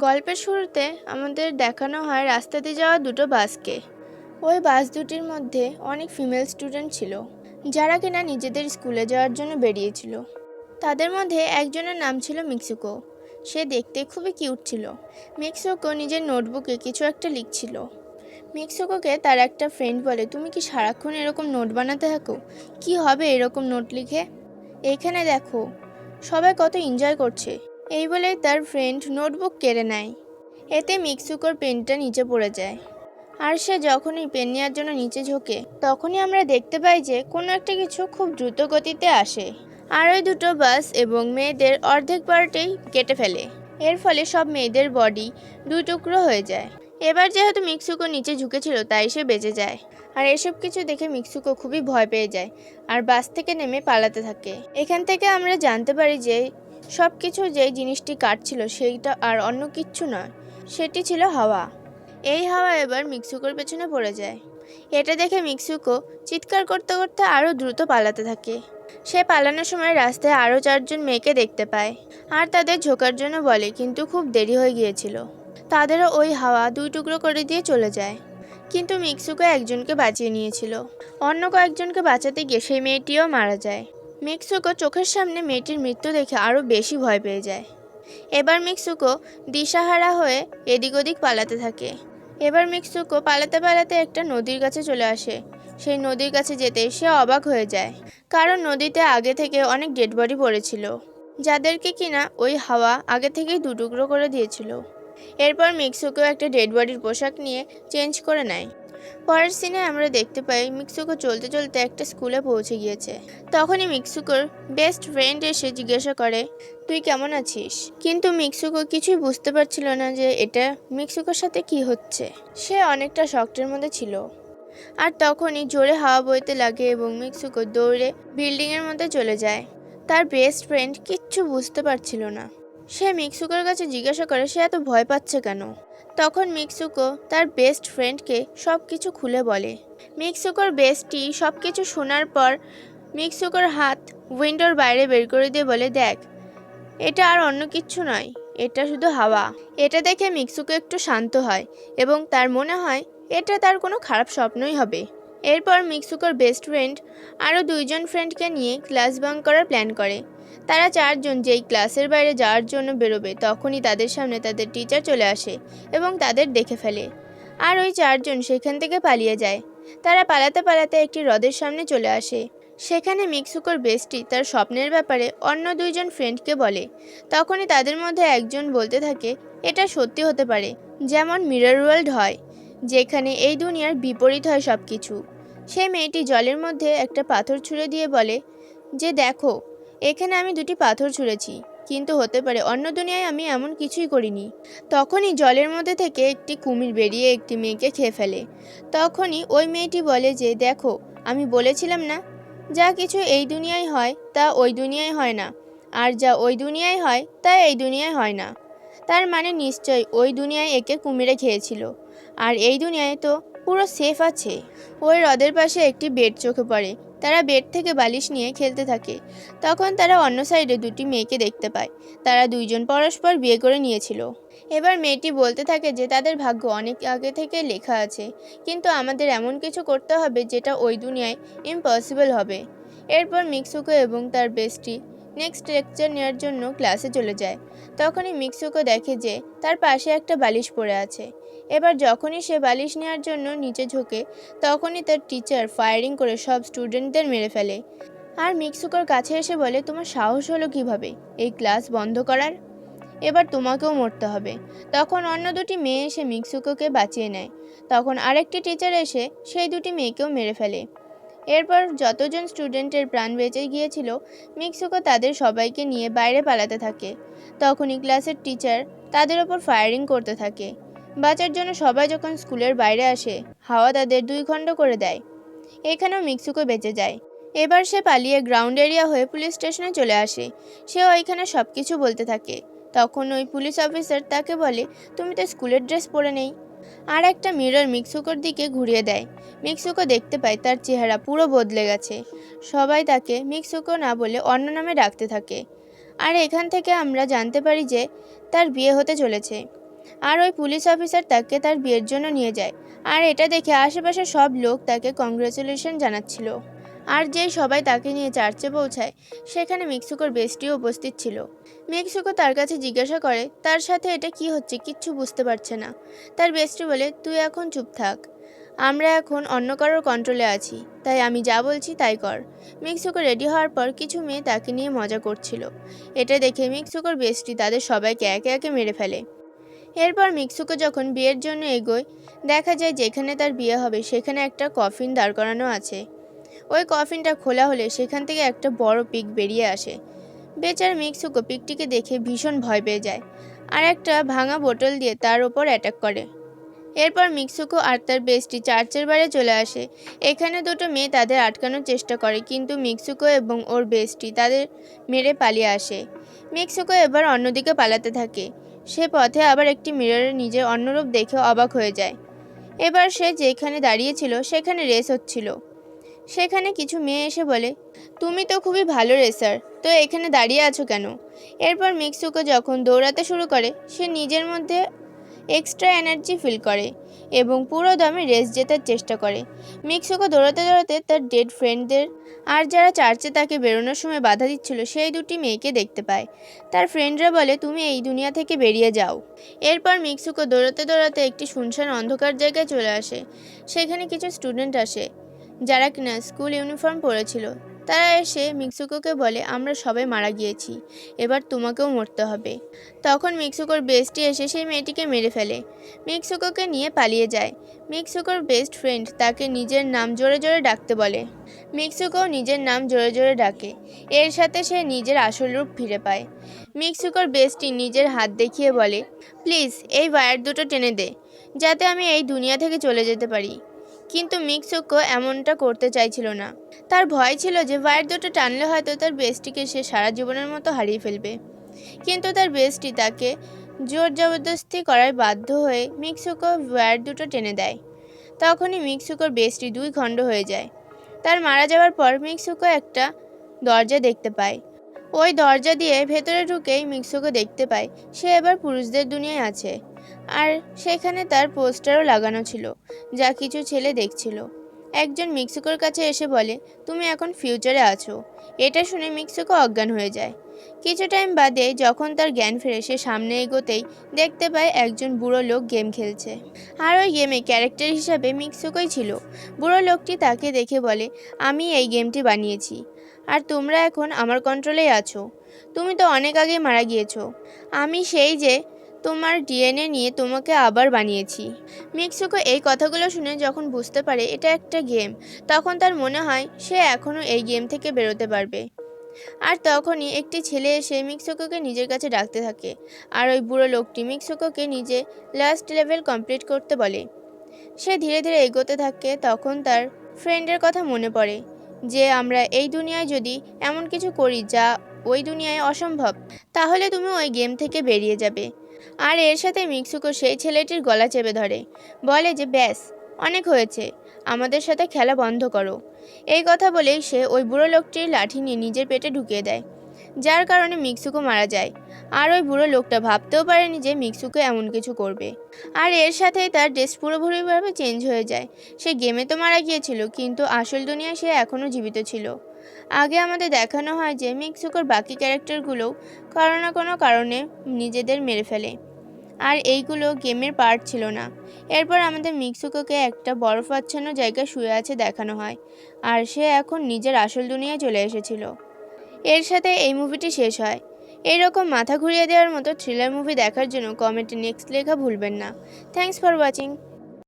গল্পের শুরুতে আমাদের দেখানো হয় রাস্তা দিয়ে যাওয়া দুটো বাসকে। ওই বাস দুটির মধ্যে অনেক ফিমেল স্টুডেন্ট ছিল, যারা কিনা নিজেদের স্কুলে যাওয়ার জন্য বেরিয়েছিল। তাদের মধ্যে একজনের নাম ছিল মিক্সুকো। সে দেখতে খুবই কিউট ছিল। মিক্সুকো নিজের নোটবুকে কিছু একটা লিখছিল। মিক্সুকোকে তার একটা ফ্রেন্ড বলে, তুমি কি সারাক্ষণ এরকম নোট বানাতে থাকো? কি হবে এরকম নোট লিখে? এইখানে দেখো, সবাই কত এনজয় করছে। এই বলে তার ফ্রেন্ড নোটবুক কেড়ে নেয়। এতে মিক্সুকোর পেনটা নিচে পড়ে যায়। আর সে যখনই পেন নেওয়ার জন্য নিচে ঝোঁকে, তখনই আমরা দেখতে পাই যে কোনো একটা কিছু খুব দ্রুত গতিতে আসে আর ওই দুটো বাস এবং মেয়েদের অর্ধেক পার্টেই কেটে ফেলে। এর ফলে সব মেয়েদের বডি দুই টুকরো হয়ে যায়। এবার যেহেতু মিক্সুকো নিচে ঝুঁকেছিল, তাই সে বেঁচে যায়। আর এসব কিছু দেখে মিক্সুকো খুবই ভয় পেয়ে যায় আর বাস থেকে নেমে পালাতে থাকে। এখান থেকে আমরা জানতে পারি যে সব কিছু যেই জিনিসটি কাটছিল সেইটা আর অন্য কিচ্ছু নয়, সেটি ছিল হাওয়া। এই হাওয়া এবার মিক্সুকোর পেছনে পড়ে যায়। এটা দেখে মিক্সুকো চিৎকার করতে করতে আরও দ্রুত পালাতে থাকে। সে পালানোর সময় রাস্তায় আরও 4জন মেয়েকে দেখতে পায় আর তাদের ঝোকার জন্য বলে, কিন্তু খুব দেরি হয়ে গিয়েছিল। তাদেরও ওই হাওয়া দুই টুকরো করে দিয়ে চলে যায়। কিন্তু মিক্সুকো একজনকে বাঁচিয়ে নিয়েছিল। অন্য কয়েকজনকে বাঁচাতে গিয়ে সেই মেয়েটিও মারা যায়। মিক্সুকো চোখের সামনে মেয়েটির মৃত্যু দেখে আরও বেশি ভয় পেয়ে যায়। এবার মিক্সুকো দিশাহারা হয়ে এদিক ওদিক পালাতে থাকে। এবার মিক্সুকো পালাতে পালাতে একটা নদীর কাছে চলে আসে। সেই নদীর কাছে যেতে সে অবাক হয়ে যায়, কারণ নদীতে আগে থেকে অনেক ডেড বডি পড়েছিল, যাদেরকে কিনা ওই হাওয়া আগে থেকেই দুটুকরো করে দিয়েছিল। এরপর মিক্সুকো একটা ডেড বডির পোশাক নিয়ে চেঞ্জ করে নেয়। পরের সিনে আমরা দেখতে পাই মিক্সুকো চলতে চলতে একটা স্কুলে পৌঁছে গিয়েছে। তখনই মিক্সুকোর বেস্ট ফ্রেন্ড এসে জিজ্ঞাসা করে, তুই কেমন আছিস? কিন্তু মিক্সুকো কিছুই বুঝতে পারছিল না যে এটা মিক্সুকোর সাথে কি হচ্ছে। সে অনেকটা শকের মধ্যে ছিল। আর তখনই জোরে হাওয়া বইতে লাগে এবং মিক্সুকো দৌড়ে বিল্ডিংয়ের মধ্যে চলে যায়। তার বেস্ট ফ্রেন্ড কিচ্ছু বুঝতে পারছিল না। সে মিক্সুকোর কাছে জিজ্ঞাসা করে সে এত ভয় পাচ্ছে কেন। তখন মিক্সুকো তার বেস্ট ফ্রেন্ডকে সব কিছু খুলে বলে। মিক্সুকোর বেস্টি সব কিছু শোনার পর মিক্সুকোর হাত উইন্ডোর বাইরে বের করে দিয়ে বলে, দেখ, এটা আর অন্য কিচ্ছু নয়, এটা শুধু হাওয়া। এটা দেখে মিক্সুকো একটু শান্ত হয় এবং তার মনে হয় এটা তার কোনো খারাপ স্বপ্নই হবে। এরপর মিক্সুকোর বেস্ট ফ্রেন্ড আরও 2জন ফ্রেন্ডকে নিয়ে ক্লাস বাঙ্ক করার প্ল্যান করে। তারা 4জন যেই ক্লাসের বাইরে যাওয়ার জন্য বেরোবে, তখনই তাদের সামনে তাদের টিচার চলে আসে এবং তাদের দেখে ফেলে। আর ওই 4জন সেখান থেকে পালিয়ে যায়। তারা পালাতে পালাতে একটি হ্রদের সামনে চলে আসে। সেখানে মিক্সুকোর বেস্টি তার স্বপ্নের ব্যাপারে অন্য 2জন ফ্রেন্ডকে বলে। তখনই তাদের মধ্যে একজন বলতে থাকে, এটা সত্যি হতে পারে, যেমন মিরর ওয়ার্ল্ড হয়, যেখানে এই দুনিয়ার বিপরীত হয় সব কিছু। সেই মেয়েটি জলের মধ্যে একটা পাথর ছুঁড়ে দিয়ে বলে যে, দেখো, এখানে আমি 2টি পাথর ছুঁড়েছি, কিন্তু হতে পারে অন্য দুনিয়ায় আমি এমন কিছুই করিনি। তখনই জলের মধ্যে থেকে একটি কুমির বেরিয়ে একটি মেয়েকে খেয়ে ফেলে। তখনই ওই মেয়েটি বলে যে, দেখো, আমি বলেছিলাম না, যা কিছু এই দুনিয়ায় হয় তা ওই দুনিয়ায় হয় না, আর যা ওই দুনিয়ায় হয় তা এই দুনিয়ায় হয় না। তার মানে নিশ্চয়ই ওই দুনিয়ায় একে কুমিরে খেয়েছিল, আর এই দুনিয়ায় তো পুরো সেফ আছে। ওই হ্রদের পাশে একটি বেড চোখে পড়ে। তারা বেড থেকে বালিশ নিয়ে খেলতে থাকে। তখন তারা অন্য সাইডে 2টি মেয়েকে দেখতে পায়। তারা 2জন পরস্পর বিয়ে করে নিয়েছিল। এবার মেয়েটি বলতে থাকে যে তাদের ভাগ্য অনেক আগে থেকে লেখা আছে, কিন্তু আমাদের এমন কিছু করতে হবে যেটা ওই দুনিয়ায় ইম্পসিবল হবে। এরপর মিক্সুকো এবং তার বেস্টি নেক্সট লেকচার নেওয়ার জন্য ক্লাসে চলে যায়। তখনই মিক্সুকো দেখে যে তার পাশে একটা বালিশ পড়ে আছে। এবার যখনই সে বালিশ নেওয়ার জন্য নিচে ঝোঁকে, তখনই তার টিচার ফায়ারিং করে সব স্টুডেন্টদের মেরে ফেলে। আর মিক্সুকোর কাছে এসে বলে, তোমার সাহস হলো কিভাবে এই ক্লাস বন্ধ করার? এবার তোমাকেও মরতে হবে। তখন অন্য 2টি মেয়ে এসে মিক্সুকোকে বাঁচিয়ে নেয়। তখন আরেকটি টিচার এসে সেই 2টি মেয়েকেও মেরে ফেলে। এরপর যতজন স্টুডেন্টের প্রাণ বেঁচে গিয়েছিল, মিক্সুকো তাদের সবাইকে নিয়ে বাইরে পালাতে থাকে। তখনই ক্লাসের টিচার তাদের ওপর ফায়ারিং করতে থাকে। বাঁচার জন্য সবাই যখন স্কুলের বাইরে আসে, হাওয়া তাদের 2 খণ্ড করে দেয়। এখানেও মিক্সুকো বেঁচে যায়। এবার সে পালিয়ে গ্রাউন্ড এরিয়া হয়ে পুলিশ স্টেশনে চলে আসে। সেও এখানে সব কিছু বলতে থাকে। তখন ওই পুলিশ অফিসার তাকে বলে, তুমি তো স্কুলের ড্রেস পরে নেই। আর একটা মিরর মিক্সুকোর দিকে ঘুরিয়ে দেয়। মিক্সুকো দেখতে পায় তার চেহারা পুরো বদলে গেছে। সবাই তাকে মিক্সুকো না বলে অন্য নামে ডাকতে থাকে। আর এখান থেকে আমরা জানতে পারি যে তার বিয়ে হতে চলেছে। আর ওই পুলিশ অফিসার তাকে তার বিয়ের জন্য নিয়ে যায়। আর এটা দেখে আশেপাশে সব লোক তাকে কংগ্রেচুলেশন জানাচ্ছিল। আর যেই সবাই তাকে নিয়ে চার্চে পৌঁছায়, সেখানে মিক্সুকোর বেস্টিও উপস্থিত ছিল। মিক্সুকো তার কাছে জিজ্ঞাসা করে তার সাথে এটা কি হচ্ছে, কিচ্ছু বুঝতে পারছে না। তার বেস্টি বলে, তুই এখন চুপ থাক, আমরা এখন অন্য কারোর কন্ট্রোলে আছি, তাই আমি যা বলছি তাই কর। মিক্সুকো রেডি হওয়ার পর কিছু মেয়ে তাকে নিয়ে মজা করছিল। এটা দেখে মিক্সুকোর বেস্টি তাদের সবাইকে একে একে মেরে ফেলে। এরপর মিক্সুকো যখন বিয়ের জন্য এগোয়, দেখা যায় যেখানে তার বিয়ে হবে সেখানে একটা কফিন দাঁড় করানো আছে। ওই কফিনটা খোলা হলে সেখান থেকে একটা বড় পিগ বেরিয়ে আসে। বেচারা মিক্সুকো পিগটিকে দেখে ভীষণ ভয় পেয়ে যায় আর একটা ভাঙা বোতল দিয়ে তার ওপর অ্যাটাক করে। এরপর মিক্সুকো আর তার বেস্টি চার্চের বাইরে চলে আসে। এখানে দুটো মেয়ে তাদের আটকানোর চেষ্টা করে, কিন্তু মিক্সুকো এবং ওর বেস্টি তাদের মেরে পালিয়ে আসে। মিক্সুকো এবার অন্যদিকে পালাতে থাকে। সে পথে আবার একটি মিররে নিজের অন্যরূপ দেখে অবাক হয়ে যায়। এবার সে যেখানে দাঁড়িয়েছিল সেখানে রেস হচ্ছিল। সেখানে কিছু মেয়ে এসে বলে, তুমি তো খুবই ভালো রেসার, তো এখানে দাঁড়িয়ে আছো কেন? এরপর মিক্সুকো যখন দৌড়াতে শুরু করে, সে নিজের মধ্যে এক্সট্রা এনার্জি ফিল করে এবং পুরো দমে রেস জেতার চেষ্টা করে। মিক্সুকো দৌড়াতে দৌড়াতে তার ডেড ফ্রেন্ডদের আর যারা চার্চে তাকে বেরোনোর সময় বাধা দিচ্ছিল সেই দুটি মেয়েকে দেখতে পায়। তার ফ্রেন্ডরা বলে, তুমি এই দুনিয়া থেকে বেরিয়ে যাও। এরপর মিক্সুকো দৌড়াতে দৌড়াতে একটি শুনশান অন্ধকার জায়গায় চলে আসে। সেখানে কিছু স্টুডেন্ট আসে যারা কিনা স্কুল ইউনিফর্ম পরেছিল। তারা এসে মিক্সুকোকে বলে, আমরা সবাই মারা গিয়েছি, এবার তোমাকেও মরতে হবে। তখন মিক্সুকোর বেস্টি এসে সেই মেয়েটিকে মেরে ফেলে। মিক্সুকোকে নিয়ে পালিয়ে যায়। মিক্সুকোর বেস্ট ফ্রেন্ড তাকে নিজের নাম জোরে জোরে ডাকতে বলে। মিক্সুকো নিজের নাম জোরে জোরে ডাকে। এর সাথে সে নিজের আসল রূপ ফিরে পায়। মিক্সুকোর বেস্টি নিজের হাত দেখিয়ে বলে, প্লিজ এই ওয়্যার দুটো টেনে দে, যাতে আমি এই দুনিয়া থেকে চলে যেতে পারি। কিন্তু মিক্সুকো এমনটা করতে চাইছিল না। তার ভয় ছিল যে ওয়্যার দুটো টানলে হয়তো তার বেস্টিকে সে সারা জীবনের মতো হারিয়ে ফেলবে। কিন্তু তার বেস্টি তাকে জোর জবরদস্তি করায় বাধ্য হয়ে মিক্সুকো ওয়্যার দুটো টেনে দেয়। তখনই মিক্সুকোর বেস্টি দুই খণ্ড হয়ে যায়। তার মারা যাওয়ার পর মিক্সুকো একটা দরজা দেখতে পায়। ওই দরজা দিয়ে ভেতরে ঢুকেই মিক্সুকো দেখতে পায় সে এবার পুরুষদের দুনিয়ায় আছে। আর সেখানে তার পোস্টারও লাগানো ছিল, যা কিছু ছেলে দেখছিল। একজন মিক্সুকোর কাছে এসে বলে, তুমি এখন ফিউচারে আছো। এটা শুনে মিক্সুকো অজ্ঞান হয়ে যায়। কিছু টাইম বাদে যখন তার জ্ঞান ফেরে, সে সামনে এগোতেই দেখতে পায় একজন বুড়ো লোক গেম খেলছে। আর ওই গেমে ক্যারেক্টার হিসাবে মিক্সুকোই ছিল। বুড়ো লোকটি তাকে দেখে বলে, আমি এই গেমটি বানিয়েছি আর তোমরা এখন আমার কন্ট্রোলেই আছো। তুমি তো অনেক আগেই মারা গিয়েছো। আমি সেই যে তোমার ডিএনএ নিয়ে তোমাকে আবার বানিয়েছি। মিক্সুকো এই কথাগুলো শুনে যখন বুঝতে পারে এটা একটা গেম, তখন তার মনে হয় সে এখনও এই গেম থেকে বেরোতে পারবে। আর তখনই একটি ছেলে এসে মিক্সুকোকে নিজের কাছে ডাকতে থাকে। আর ওই বুড়ো লোকটি মিক্সুকোকে নিজে লাস্ট লেভেল কমপ্লিট করতে বলে। সে ধীরে ধীরে এগোতে থাকে। তখন তার ফ্রেন্ডের কথা মনে পড়ে যে আমরা এই দুনিয়ায় যদি এমন কিছু করি যা ওই দুনিয়ায় অসম্ভব, তাহলে তুমি ওই গেম থেকে বেরিয়ে যাবে। আর এর সাথে মিক্সুকো সেই ছেলেটির গলা চেপে ধরে, বলে যে ব্যাস, অনেক হয়েছে, আমাদের সাথে খেলা বন্ধ করো। এই কথা বলেই সে ওই বুড়ো লোকটির লাঠি নিয়ে নিজের পেটে ঢুকিয়ে দেয়, যার কারণে মিক্সুকো মারা যায়। আর ওই বুড়ো লোকটা ভাবতেও পারেনি যে মিক্সুকো এমন কিছু করবে। আর এর সাথেই তার ড্রেস পুরোপুরিভাবে চেঞ্জ হয়ে যায়। সে গেমে তো মারা গিয়েছিল, কিন্তু আসল দুনিয়ায় সে এখনও জীবিত ছিল। আগে আমাদের দেখানো হয় যে মিক্সুকোর বাকি ক্যারেক্টারগুলোও কারো না কোনো কারণে নিজেদের মেরে ফেলে, আর এইগুলো গেমের পার্ট ছিল না। এরপর আমাদের মিক্সুকোকে একটা বরফাচ্ছন্ন জায়গায় শুয়ে আছে দেখানো হয়, আর সে এখন নিজের আসল দুনিয়ায় চলে এসেছিল। এর সাথে এই মুভিটি শেষ হয়। এইরকম মাথা ঘুরিয়ে দেওয়ার মতো থ্রিলার মুভি দেখার জন্য কমেন্টে নেক্সট লেখা ভুলবেন না। Thanks for watching.